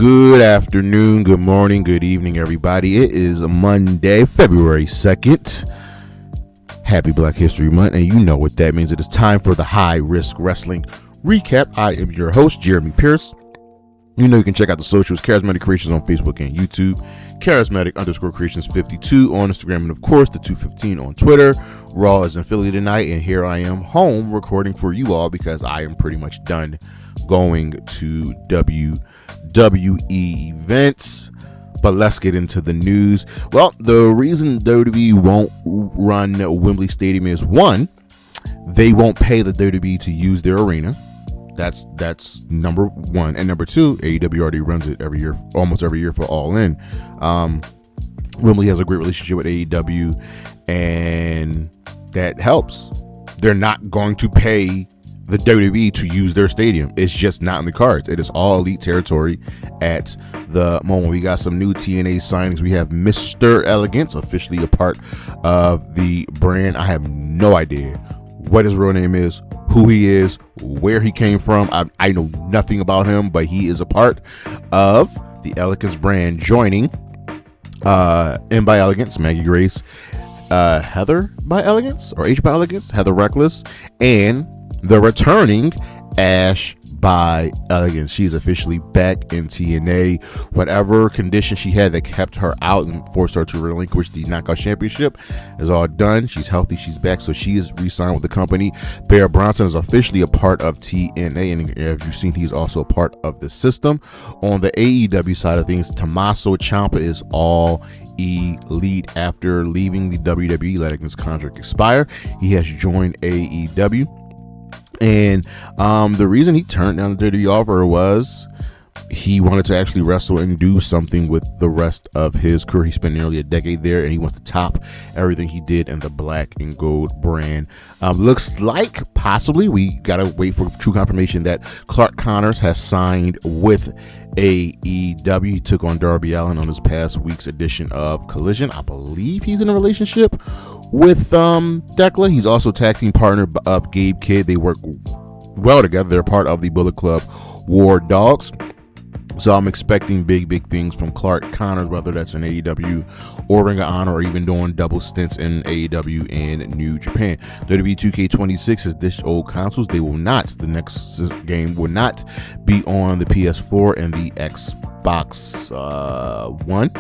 Good afternoon, good morning, good evening, everybody. It is Monday, February 2nd. Happy Black History Month, and you know what that means. It is time for the High Risk Wrestling Recap. I am your host, Jeremy Pierce. You know you can check out the socials, Charismatic Creations on Facebook and YouTube, Charismatic_Creations52 on Instagram, and of course the 215 on Twitter. Raw is in Philly tonight, and here I am home recording for you all because I am pretty much done going to WWE events. But let's get into the news. Well, the reason WWE won't run Wembley Stadium is, one, they won't pay the WWE to use their arena. That's number one. And number two, AEW already runs it every year, almost every year for Allin. Wembley has a great relationship with AEW, and that helps. They're not going to pay the WWE to use their stadium. It's just not in the cards. It is all elite territory at the moment. We got some new TNA signings. We have Mr. Elegance, officially a part of the brand. I have no idea what his real name is, who he is, where he came from. I know nothing about him, but he is a part of the Elegance brand, joining M by Elegance, Maggie Grace, Heather by Elegance, or H by Elegance, Heather Reckless, and the returning Ash by Elegance. She's officially back in TNA. Whatever condition she had that kept her out and forced her to relinquish the Knockout Championship is all done. She's healthy. She's back. So she is re-signed with the company. Bear Bronson is officially a part of TNA. And as you've seen, he's also a part of the system. On the AEW side of things, Tommaso Ciampa is all elite after leaving the WWE, letting his contract expire. He has joined AEW. And the reason he turned down the WWE offer was he wanted to actually wrestle and do something with the rest of his career. He spent nearly a decade there, and he wants to top everything he did in the black and gold brand. Looks like possibly, we gotta wait for true confirmation, that Clark Connors has signed with AEW. He took on Darby Allin on his past week's edition of Collision. I believe he's in a relationship with Thkela. He's also tag team partner of Gabe Kidd. They work well together. They're part of the Bullet Club War Dogs. So I'm expecting big things from Clark Connors, whether that's in AEW or Ring of Honor, or even doing double stints in AEW and New Japan. WWE 2K26 has ditched old consoles. They will not. The next game will not be on the PS4 and the Xbox One.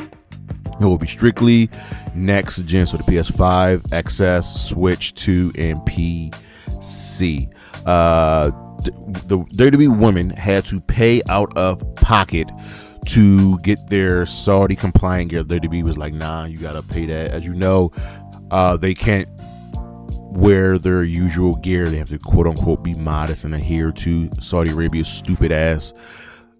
It will be strictly next gen, so the PS5, XS, Switch 2, and PC. The WWE women had to pay out of pocket to get their Saudi compliant gear. WWE was like, nah, you gotta pay that. As you know, they can't wear their usual gear. They have to quote unquote be modest and adhere to Saudi Arabia's stupid ass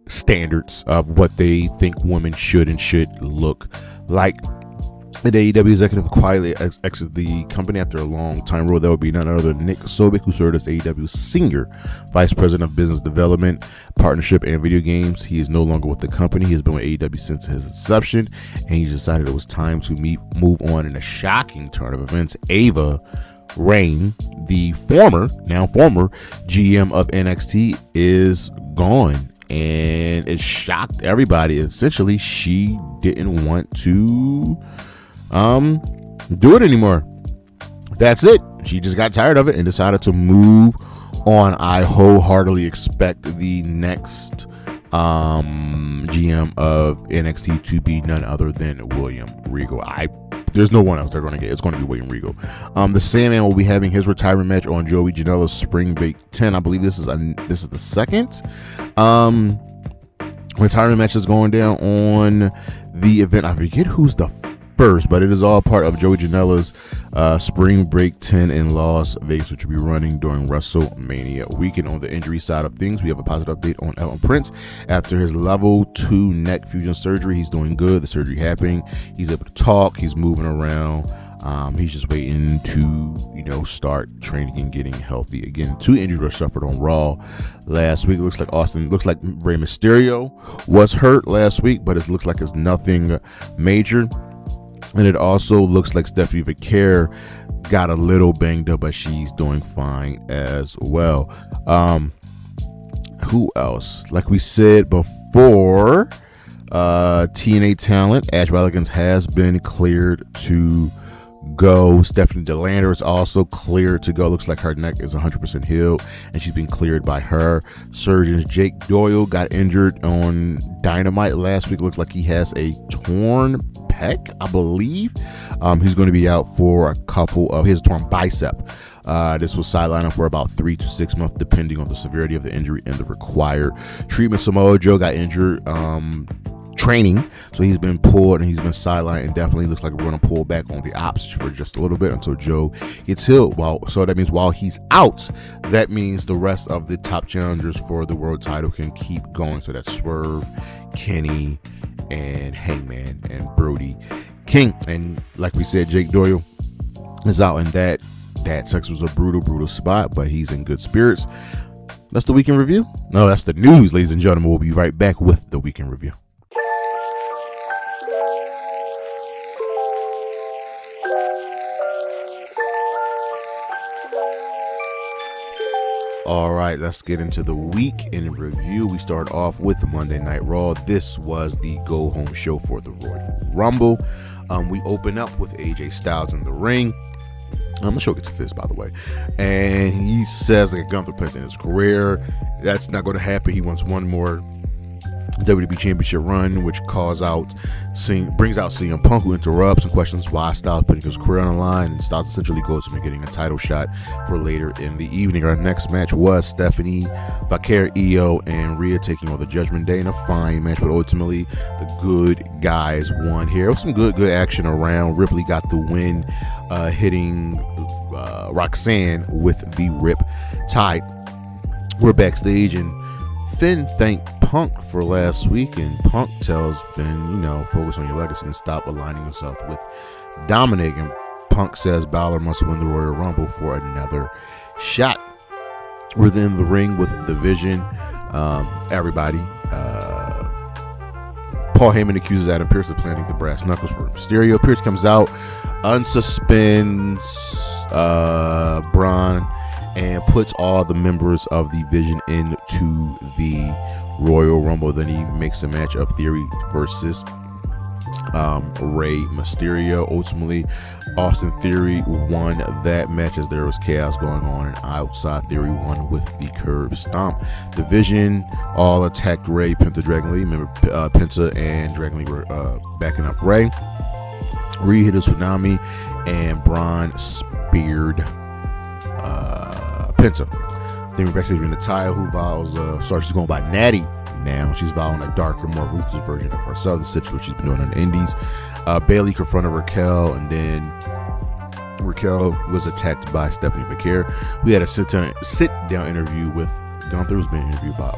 standards of what they think women should and should look like. The AEW executive quietly exited the company after a long time role. That would be none other than Nick Sobek, who served as AEW's senior vice president of business development, partnership, and video games. He is no longer with the company. He has been with AEW since his inception, and he decided it was time to move on. In a shocking turn of events, Ava Raine, the now former GM of NXT, is gone. And it shocked everybody. Essentially, she didn't want to do it anymore. That's it. She just got tired of it and decided to move on. I wholeheartedly expect the next GM of NXT to be none other than William Regal. There's no one else they're going to get. It's going to be William Regal. The Sandman will be having his retirement match on Joey Janela's Spring Break 10. I believe this is the second retirement match is going down on the event. I forget who's the first, but it is all part of Joey Janela's Spring Break 10 in Las Vegas, which will be running during WrestleMania weekend. On the injury side of things, we have a positive update on Elton Prince. After his level 2 neck fusion surgery, he's doing good. The surgery happening. He's able to talk. He's moving around. He's just waiting to, start training and getting healthy again. 2 injuries were suffered on Raw last week. It looks like Rey Mysterio was hurt last week, but it looks like it's nothing major. And it also looks like Stephanie Vaquer got a little banged up, but she's doing fine as well. Who else? Like we said before, TNA talent Ash Mulligans has been cleared to go. Stephanie Statlander is also cleared to go. Looks like her neck is 100% healed, and she's been cleared by her surgeons. Jake Doyle got injured on Dynamite last week. Looks like he has a torn pec, I believe. He's going to be out for a couple of his torn bicep. This was sidelined for about 3 to 6 months, depending on the severity of the injury and the required treatment. Samoa Joe got injured training, so he's been pulled and he's been sidelined, and definitely looks like we're going to pull back on the ops for just a little bit until Joe gets healed. So that means while he's out, that means the rest of the top challengers for the world title can keep going. So that's Swerve, Kenny, and Hangman, and Brody King. And like we said, Jake Doyle is out, and that sex was a brutal spot, but he's in good spirits. That's the weekend review. No, that's the news, ladies and gentlemen. We'll be right back with the weekend review. All right, let's get into the week in review. We start off with Monday Night Raw. This was the go-home show for the Royal Rumble. We open up with AJ Styles in the ring. The show gets a fist, by the way. And he says like a Gunther place in his career. That's not going to happen. He wants one more WWE Championship run, which brings out CM Punk, who interrupts and questions why Styles putting his career on the line, and Styles essentially goes to getting a title shot for later in the evening. Our next match was Stephanie, Vaquer, RHIYO, and Rhea taking on the Judgement Day in a fine match, but ultimately the good guys won here. It was some good action around. Ripley got the win, hitting Roxanne with the Rip Tide. We're backstage, and Finn thanked Punk for last week, and Punk tells Finn, focus on your legacy and stop aligning yourself with Dominic. And Punk says Balor must win the Royal Rumble for another shot. We're then in the ring with the Vision. Everybody. Paul Heyman accuses Adam Pearce of planting the brass knuckles for Mysterio. Pearce comes out, unsuspends Braun, and puts all the members of the Vision into the Royal Rumble. Then he makes a match of Theory versus Rey Mysterio. Ultimately, Austin Theory won that match as there was chaos going on, and outside Theory won with the curb stomp. The Vision all attacked Rey, Penta, Dragon Lee. Remember, Penta and Dragon Lee were backing up Rey. Rhea hit a tsunami, and Braun speared Penta. Then we're backstage with Natalya, who vows, she's going by Natty now. She's vowing a darker, more ruthless version of herself, the situation she's been doing on the Indies. Bayley confronted Raquel, and then Raquel was attacked by Stephanie Vaquer. We had a sit-down interview with Gunther, who's been interviewed by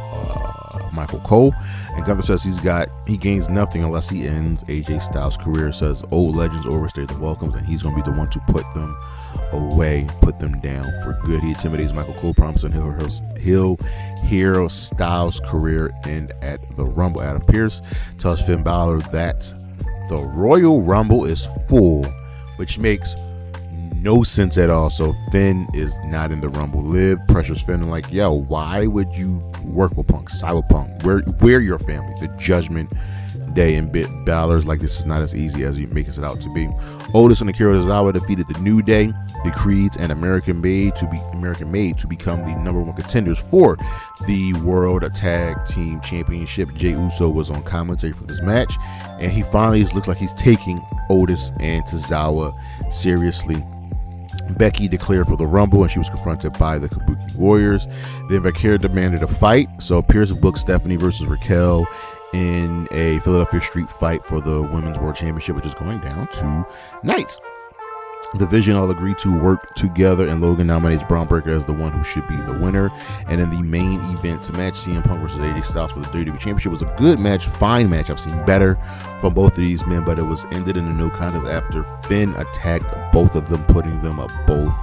Michael Cole, and Gunther says he gains nothing unless he ends AJ Styles' career. Says old legends overstay the welcomes, and he's going to be the one to put them away, put them down for good. He intimidates Michael Cole, promising he'll hear Styles' career end at the Rumble. Adam Pearce tells Finn Balor that the Royal Rumble is full, which makes no sense at all. So Finn is not in the Rumble. Liv pressures Finn and like, yo, why would you work with Punk? Cyberpunk, we're your family. The Judgment Day, and Balor's like, this is not as easy as you make it out to be. Otis and Akira Tozawa defeated the New Day, the Creeds, and American Made to become the #1 contenders for the World Tag Team Championship. Jey Uso was on commentary for this match, and he finally looks like he's taking Otis and Tozawa seriously. Becky declared for the Rumble, and she was confronted by the Kabuki Warriors. Then Vaquer demanded a fight, so Pearce booked Stephanie versus Raquel in a Philadelphia street fight for the Women's World Championship, which is going down tonight. The Vision all agreed to work together, and Logan nominates Braun Breaker as the one who should be the winner. And in the main event match, CM Punk versus AJ Styles for the WWE Championship, was a good match, fine match. I've seen better from both of these men, but it was ended in a no contest after Finn attacked both of them, putting them both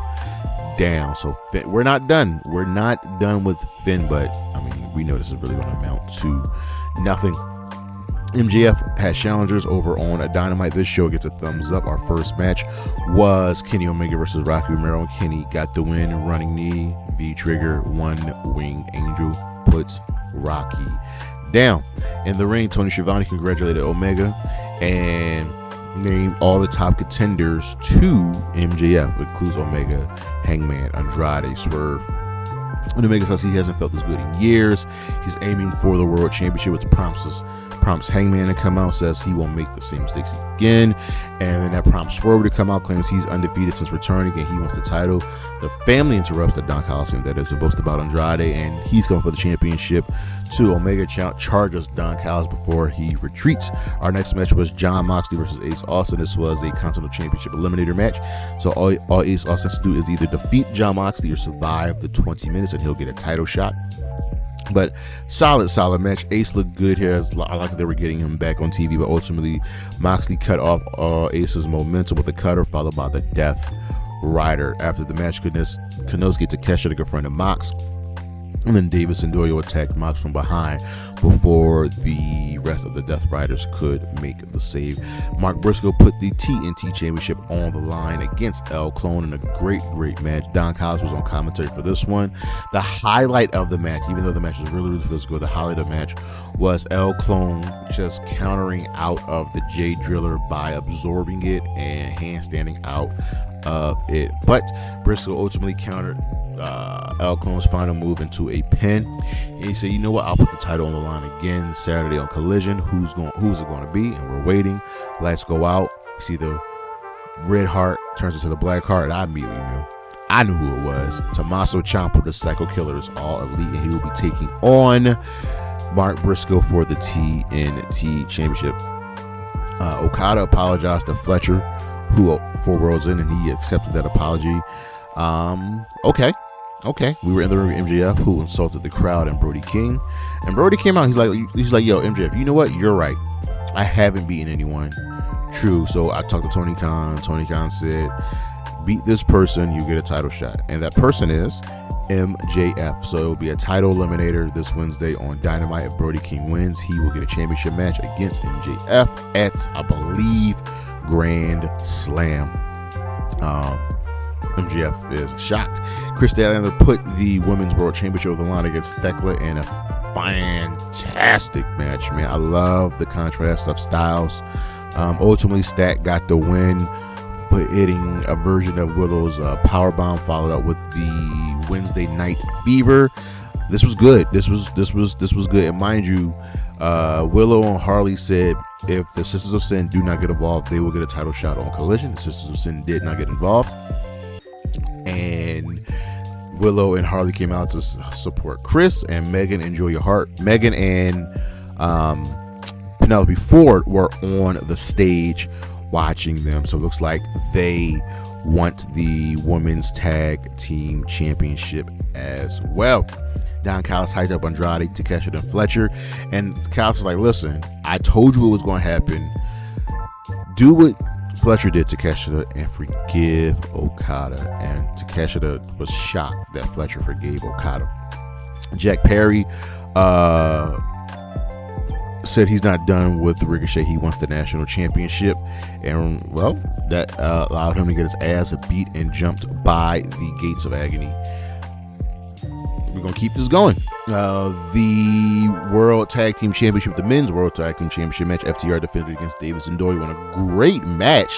down. So Finn, we're not done. We're not done with Finn, but I mean, we know this is really going to amount to nothing. MJF has challengers over on a Dynamite. This show gets a thumbs up. Our first match was Kenny Omega versus Rocky Romero. Kenny got the win, running knee, V-trigger, one wing angel, puts Rocky Smackdown. In the ring, Tony Schiavone congratulated Omega and named all the top contenders to MJF, which includes Omega, Hangman, Andrade, Swerve. And Omega says he hasn't felt this good in years. He's aiming for the World Championship, which prompts Hangman to come out, says he won't make the same mistakes again. And then that prompts Swerve to come out, claims he's undefeated since returning and he wants the title. The family interrupts the Don Callis that is supposed to about Andrade, and he's going for the championship too. Omega charges Don Callis before he retreats. Our next match was Jon Moxley versus Ace Austin. This was a Continental Championship Eliminator match. So all Ace Austin has to do is either defeat Jon Moxley or survive the 20 minutes and he'll get a title shot. But solid match. Ace looked good here. I like they were getting him back on TV, but ultimately Moxley cut off Ace's momentum with a cutter, followed by the Death Rider. After the match, Kanosuke Takeshita confronted Mox, and then Davis and Doyo attacked Mox from behind before the rest of the Death Riders could make the save. Mark Briscoe put the TNT Championship on the line against Clon in a great match. Don Callis was on commentary for this one. The highlight of the match, even though the match was really physical, the highlight of the match was Clon just countering out of the J Driller by absorbing it and handstanding out of it. But Briscoe ultimately countered Clon's final move into a pin, and he said, you know what, I'll put the title on the line again Saturday on Collision. Who's it going to be? And we're waiting. Lights go out. You see the red heart turns into the black heart, and I immediately knew who it was. Tommaso Ciampa, the Psycho Killer, is all elite, and he will be taking on Mark Briscoe for the TNT Championship. Okada apologized to Fletcher, who 4 Worlds in, and he accepted that apology. Okay. We were in the room with MJF, who insulted the crowd, and Brody King. And Brody came out. He's like, yo, MJF, you know what? You're right. I haven't beaten anyone. True. So I talked to Tony Khan. Tony Khan said, beat this person, you get a title shot. And that person is MJF. So it will be a title eliminator this Wednesday on Dynamite. If Brody King wins, he will get a championship match against MJF at, I believe, Grand Slam. MJF is shocked. Kris Statlander put the Women's World Championship on the line against Thkela in a fantastic match, man. I love the contrast of styles. Ultimately, Stat got the win, hitting a version of Willow's powerbomb, followed up with the Wednesday Night Fever. This was good. This was good. And mind you, Willow and Harley said if the Sisters of Sin do not get involved, they will get a title shot on Collision. The Sisters of Sin did not get involved, and Willow and Harley came out to support Kris and Megan. Enjoy Your Heart. Megan and Penelope Ford were on the stage watching them, so it looks like they want the Women's Tag Team Championship as well. Don Callis hyped up Andrade, Takeshita, and Fletcher, and Callis was like, listen, I told you it was going to happen. Do what Fletcher did to Takeshita and forgive Okada. And Takeshita was shocked that Fletcher forgave Okada. Jack Perry said he's not done with the Ricochet. He wants the national championship, and well, that allowed him to get his ass beat and jumped by the gates of agony. We're gonna keep this going. The World Tag Team Championship, the Men's World Tag Team Championship match, FTR defended against Davis and Dory in a great match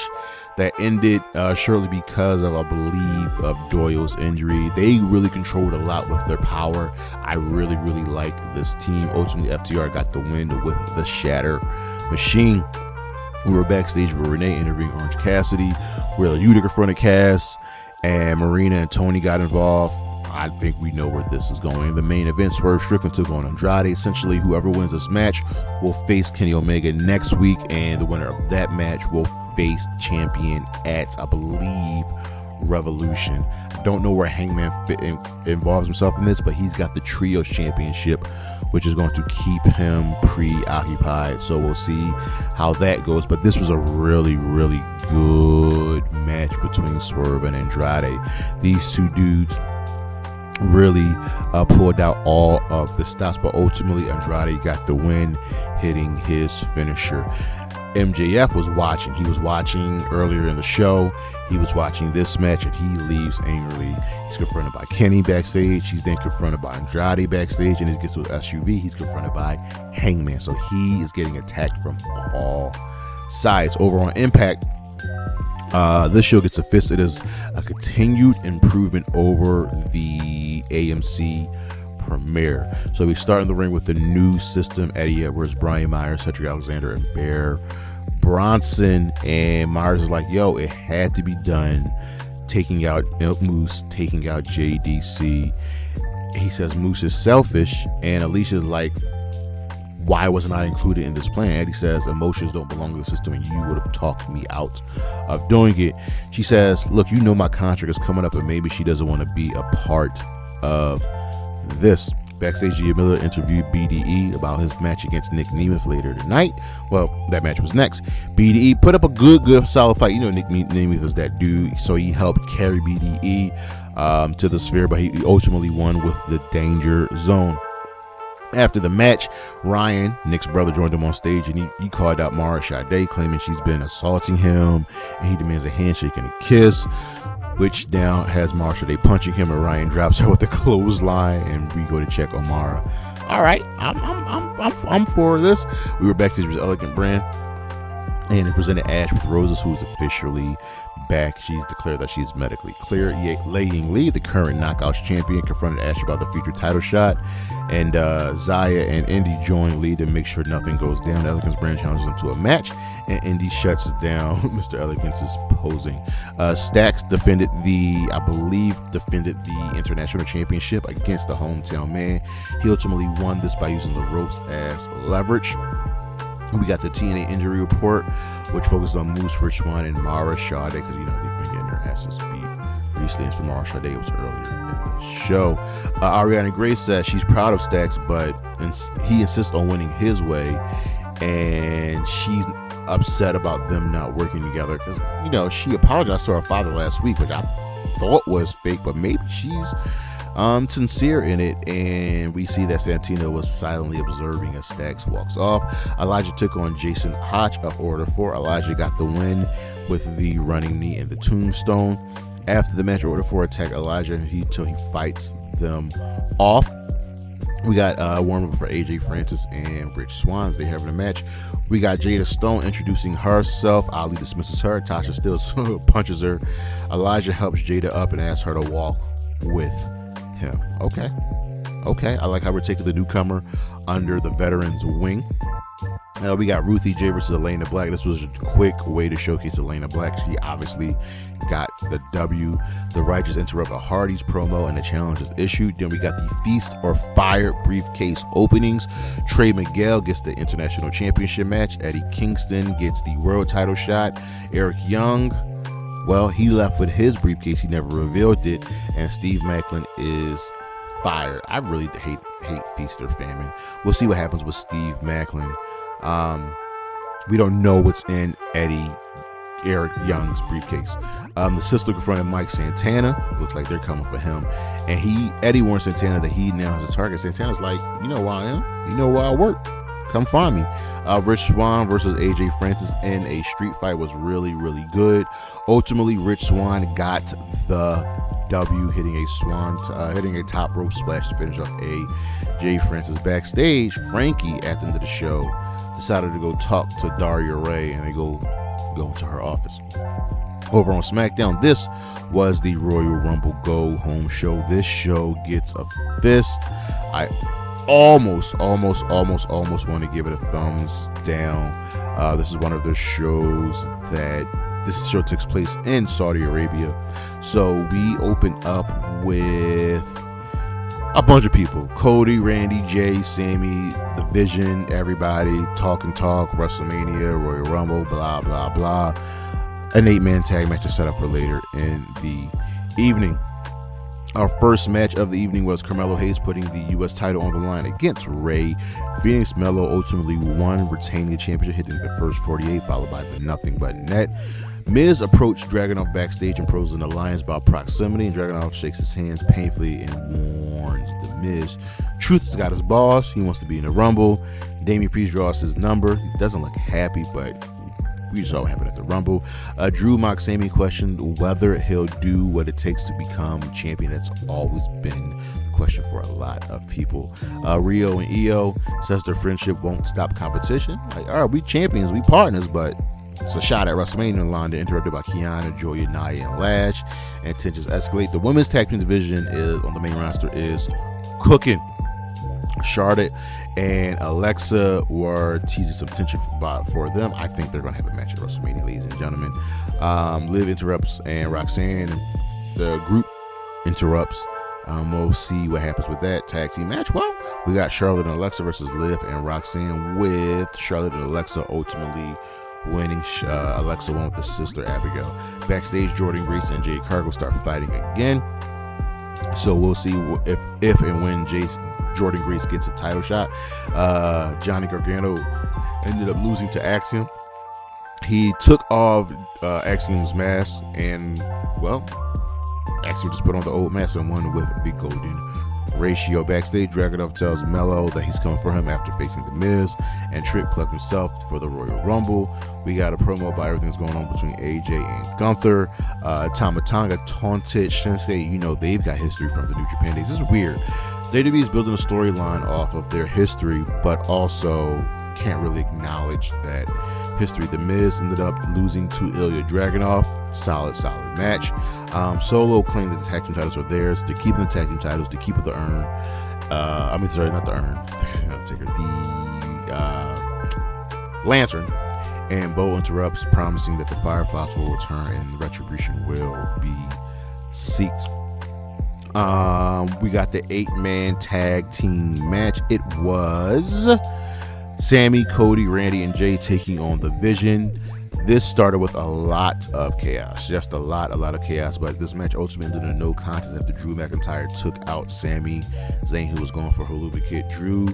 that ended shortly because of, I believe, of Doyle's injury. They really controlled a lot with their power. I really like this team. Ultimately, FTR got the win with the Shatter Machine. We were backstage with Renee interviewing Orange Cassidy, where Utica confronted Cass, and Marina and Tony got involved. I think we know where this is going. In the main event, Swerve Strickland took on Andrade. Essentially, whoever wins this match will face Kenny Omega next week, and the winner of that match will face the champion at, I believe, Revolution. I don't know where Hangman involves himself in this, but he's got the Trios Championship, which is going to keep him preoccupied. So we'll see how that goes. But this was a really good match between Swerve and Andrade. These two dudes really pulled out all of the stops, but ultimately Andrade got the win, hitting his finisher. MJF was watching. He was watching earlier in the show. He was watching this match, and he leaves angrily. He's confronted by Kenny backstage. He's then confronted by Andrade backstage, and he gets to his SUV. He's confronted by Hangman. So he is getting attacked from all sides. Over on Impact, this show gets a fist. It is a continued improvement over the AMC premiere. So we start in the ring with the new system: Eddie Edwards, Brian Myers, Cedric Alexander, and Bear Bronson. And Myers is like, yo, it had to be done, taking out Moose, taking out JDC. He says Moose is selfish, and Alicia's like, why wasn't I included in this plan? Eddie says emotions don't belong to the system, and you would have talked me out of doing it. She says, look, you know my contract is coming up, and maybe she doesn't want to be a part of this. Backstage, Gia Miller interviewed BDE about his match against Nick Nemeth later tonight. Well, that match was next. BDE put up a good solid fight. You know, Nick Nemeth is that dude, so he helped carry BDE to the Sphere, but he ultimately won with the Danger Zone. After the match, Ryan, Nick's brother, joined him on stage, and he called out Mara Sade, claiming she's been assaulting him, and he demands a handshake and a kiss, which now has Mara Sade punching him, and Ryan drops her with a clothesline, and we go to check on Mara. All right, I'm for this. We were backstage with Elegant Brand, and it presented Ash with roses, who is officially back. She's declared that she's medically clear. Lei Ying Lee, the current Knockouts champion, confronted Ash about the future title shot, and Zaya and Indy join Lee to make sure nothing goes down. Elegance Brand challenges them to a match, and Indy shuts down Mr. Elegance's posing. Stax defended the International Championship against the hometown man. He ultimately won this by using the ropes as leverage. We got the TNA injury report, which focused on Moose, Rich Swann, and Mara Sade, because, you know, they've been getting their asses beat recently. And for Mara Sade, it was earlier in the show. Ariana Grace says she's proud of Stax, but he insists on winning his way, and she's upset about them not working together because, you know, she apologized to her father last week, which I thought was fake, but maybe she's sincere in it. And we see that Santino was silently observing as Stax walks off. Elijah took on Jason Hotch of Order 4. Elijah got the win with the running knee and the tombstone. After the match, Order 4 attacked Elijah until he fights them off. We got a warm-up for AJ Francis and Rich Swann. They having a match. We got Jada Stone introducing herself. Ali dismisses her. Tasha still punches her. Elijah helps Jada up and asks her to walk with him. Okay. I like how we're taking the newcomer under the veteran's wing. We got Ruthie J versus Elena Black. This was a quick way to showcase Elena Black. She obviously got the W. The Righteous interrupt a Hardy's promo, and the challenge is issued. Then we got the Feast or Fire briefcase openings. Trey Miguel gets the International Championship match. Eddie Kingston gets the world title shot. Eric Young, well, he left with his briefcase. He never revealed it. And Steve Macklin is fired. I really hate Feast or Famine. We'll see what happens with Steve Macklin. We don't know what's in Eric Young's briefcase. The sister confronted Mike Santana. Looks like they're coming for him. And Eddie warns Santana that he now has a target. Santana's like, you know where I am? You know where I work? Come find me. Rich Swann versus AJ Francis in a street fight was really, really good. Ultimately, Rich Swann got the W, hitting a top rope splash to finish off AJ Francis. Backstage, Frankie at the end of the show decided to go talk to Daria Ray, and they go into her office. Over on Smackdown, this was the Royal Rumble Go Home show. This show gets a fist. I almost want to give it a thumbs down. This is one of the shows this show takes place in Saudi Arabia. So we open up with a bunch of people: Cody, Randy, Jay, Sammy, The Vision, everybody, talk, WrestleMania, Royal Rumble, blah, blah, blah. An 8-man tag match is set up for later in the evening. Our first match of the evening was Carmelo Hayes putting the U.S. title on the line against Rey Fenix. Melo ultimately won, retaining the championship, hitting the first 48, followed by the Nothing But Net. Miz approached Dragunov backstage and pros an alliance about proximity, and Dragunov shakes his hands painfully and warns the Miz. Truth has got his balls. He wants to be in the Rumble. Damian Priest draws his number. He doesn't look happy, but we saw what happened at the Rumble. Drew Moxami questioned whether he'll do what it takes to become champion. That's always been the question for a lot of people. RHIYO and EO says their friendship won't stop competition. Like, all right, we champions, we partners, but it's a shot at WrestleMania in London, interrupted by Kiana, Joya, Nia, and Lash, and tensions escalate. The women's tag team division is on the main roster is cooking. Charlotte and Alexa were teasing some tension for them. I think they're going to have a match at WrestleMania, ladies and gentlemen. Liv interrupts and Roxanne, the group interrupts. We'll see what happens with that tag team match. Well, we got Charlotte and Alexa versus Liv and Roxanne, with Charlotte and Alexa ultimately winning. Alexa won with the sister Abigail. Backstage, Jordan Grace and Jade Cargill start fighting again. So we'll see if and when Jordan Grace gets a title shot. Johnny Gargano ended up losing to Axiom. He took off Axiom's mask, and well, Axiom just put on the old mask and won with the golden ratio. Backstage, Dragunov tells Melo that he's coming for him after facing The Miz, and Trick plugged himself for the Royal Rumble. We got a promo about everything that's going on between AJ and Gunther. Tama Tonga taunted Shinsuke. You know, they've got history from the New Japan days. This is weird. WWE is building a storyline off of their history, but also can't really acknowledge that history. The Miz ended up losing to Ilya Dragunov. Solid match. Solo claimed that the tag team titles are theirs. They're keeping the tag team titles. They're keeping the urn. Not the urn. The lantern. And Bo interrupts, promising that the Fireflies will return and retribution will be seeked. We got the 8-man tag team match. It was Sammy, Cody, Randy, and Jay taking on the Vision. This started with a lot of chaos, just a lot of chaos, but this match ultimately ended in no contest after Drew McIntyre took out Sami Zayn, who was going for Haluva Kid. Drew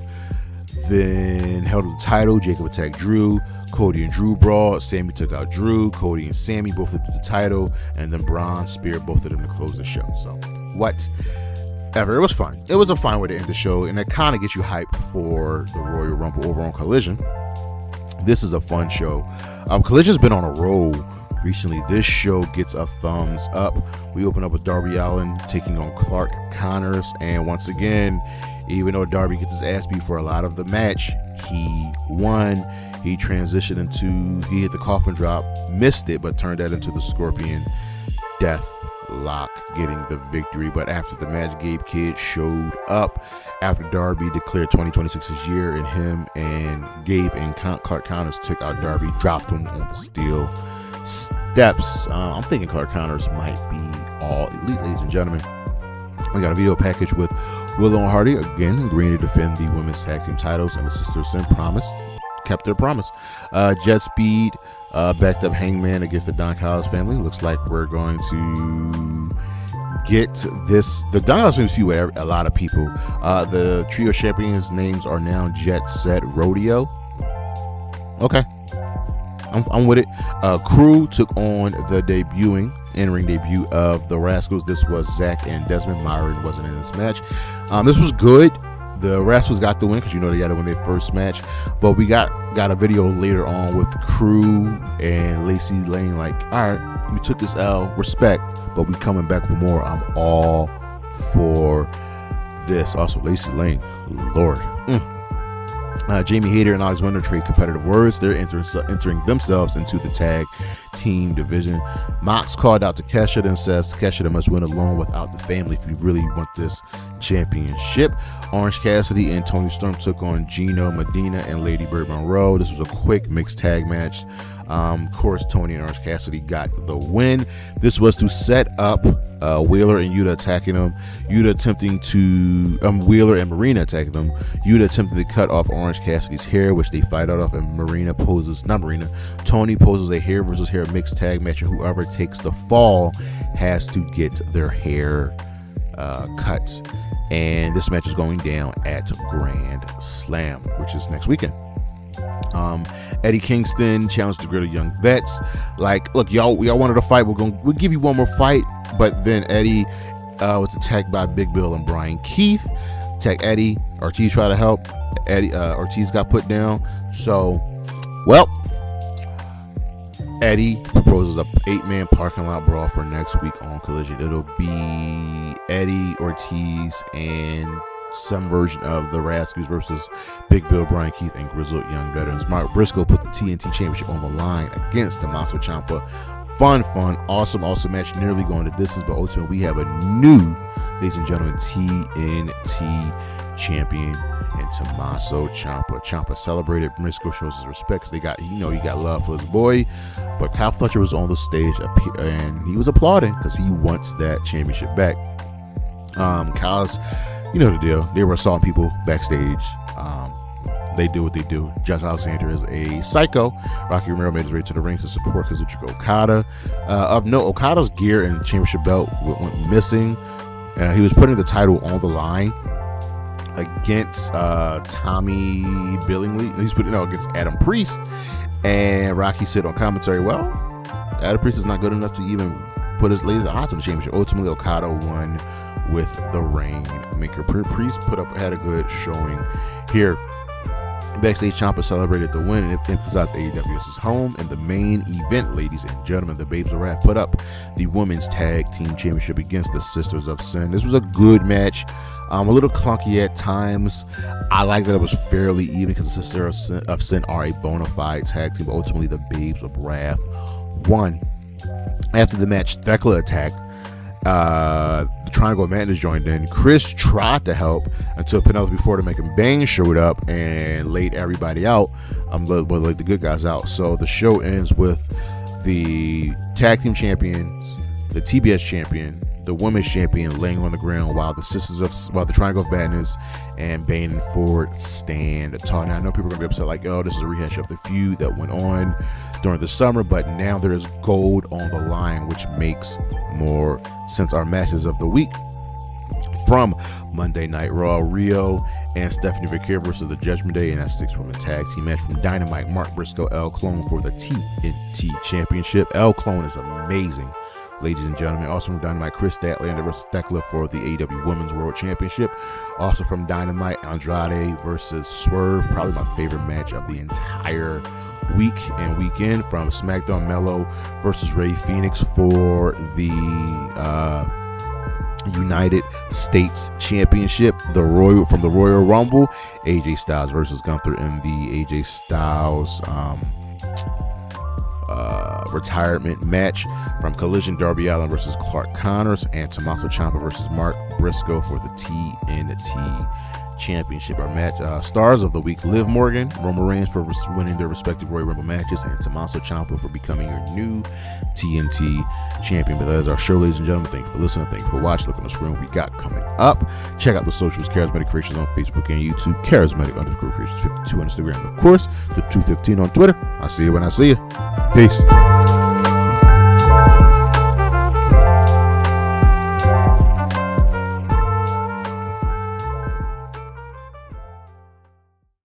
then held the title. Jacob attacked Drew. Cody and Drew brawled. Sammy took out Drew. Cody and Sammy both lifted the title, and then Braun speared both of them to close the show. So whatever. It was fun. It was a fun way to end the show, and it kind of gets you hyped for the Royal Rumble over on Collision. This is a fun show. Collision's been on a roll recently. This show gets a thumbs up. We open up with Darby Allin taking on Clark Connors, and once again, even though Darby gets his ass beat for a lot of the match, he won. He transitioned he hit the coffin drop, missed it, but turned that into the Scorpion Death Lock, getting the victory. But after the match, Gabe Kidd showed up after Darby declared 2026 his year, and him and Gabe and Clark Connors took out Darby, dropped him on the steel steps. I'm thinking Clark Connors might be all elite, ladies and gentlemen. We got a video package with Willow and Hardy again agreeing to defend the women's tag team titles, and the Sisters Sin kept their promise. Jet Speed backed up Hangman against the Don Callis family. Looks like we're going to get this. The Don Callis family feud with a lot of people. The trio champions' names are now Jet Set Rodeo. Okay, I'm with it. Crew took on the in-ring debut of the Rascals. This was Zach and Desmond. Myron wasn't in this match. This was good. The Rascals got the win because they got to win their first match. But we got a video later on with Crew and Lacey Lane like, all right, we took this L, respect, but we coming back for more. I'm all for this. Also, Lacey Lane, Lord. Jamie Hayter and Alex Wonder trade competitive words. They're entering themselves into the tag team division. Mox called out to Kesha and says Kesha must win alone without the family if you really want this championship. Orange Cassidy and Tony Storm took on Gino Medina and Lady Bird Monroe. This was a quick mixed tag match. Of course, Tony and Orange Cassidy got the win. This was to set up Wheeler and Yuta attacking them. Wheeler and Marina attacking them. Yuta attempting to cut off Orange Cassidy's hair, which they fight out of, and Tony poses a hair versus hair mixed tag match, and whoever takes the fall has to get their hair cut. And this match is going down at Grand Slam, which is next weekend. Eddie Kingston challenged the grid of young vets. Like, look, y'all wanted to fight. We'll give you one more fight. But then Eddie was attacked by Big Bill and Brian Keith. Attacked Eddie. Ortiz tried to help. Ortiz got put down. So, well, Eddie proposes a 8-man parking lot brawl for next week on Collision. It'll be Eddie, Ortiz, and some version of the Rascals versus Big Bill, Brian Keith, and Grizzled Young Veterans. Mark Briscoe put the TNT Championship on the line against Tommaso Ciampa. Fun, awesome match, nearly going the distance, but ultimately we have a new, ladies and gentlemen, TNT champion and Tommaso Ciampa. Ciampa celebrated. Briscoe shows his respect because he got love for his boy. But Kyle Fletcher was on the stage and he was applauding because he wants that championship back. Kyle's, you know the deal. They were assaulting people backstage. They do what they do. Josh Alexander is a psycho. Rocky Romero made his way to the ring to support Kazuchika Okada. Of note, Okada's gear and championship belt went missing. He was putting the title on the line against Tommy Billingsley. He's putting against Adam Priest. And Rocky said on commentary, well, Adam Priest is not good enough to even put his ladies odds on the championship. Ultimately, Okada won with the Rainmaker. Priest had a good showing here. Backstage, Ciampa celebrated the win and emphasized AEW as his home. In the main event, ladies and gentlemen, the Babes of Wrath put up the Women's Tag Team Championship against the Sisters of Sin. This was a good match. A little clunky at times. I like that it was fairly even because the Sisters of Sin are a bona fide tag team. But ultimately, the Babes of Wrath won. After the match, Thkela attacked. The Triangle of Madness joined in. Kris tried to help until Penelope Ford and Megan Bang showed up and laid everybody out. Laid the good guys out. So the show ends with the tag team champions, the TBS champion, the women's champion laying on the ground while the Triangle of Madness and Bane and Ford stand tall. Now I know people are gonna be upset, like, oh, this is a rehash of the feud that went on during the summer, but now there is gold on the line, which makes more sense. Our matches of the week from Monday Night Raw: RHIYO and Stephanie Vaquer versus the Judgement Day, and that's 6-woman tag team match. From Dynamite, Mark Briscoe, Clon for the TNT Championship. Clon is amazing, ladies and gentlemen. Also from Dynamite, Kris Statlander versus Thkela for the AEW Women's World Championship. Also from Dynamite, Andrade versus Swerve, probably my favorite match of the entire week and weekend. From Smackdown, Melo versus Fenix for the United States Championship. From the Royal Rumble, AJ Styles versus Gunther in the AJ Styles retirement match. From Collision, Darby Allin versus Clark Connors, and Tommaso Ciampa versus Mark Briscoe for the TNT Championship. Our match stars of the week: Liv Morgan, Roman Reigns for winning their respective Royal Rumble matches, and Tommaso Ciampa for becoming your new TNT champion. But that is our show, ladies and gentlemen. Thank you for listening. Thank you for watching. Look on the screen we got coming up. Check out the socials: Charismatic Creations on Facebook and YouTube, Charismatic_Creations 52 on Instagram, and of course the 215 on Twitter. I'll see you when I see you. Peace.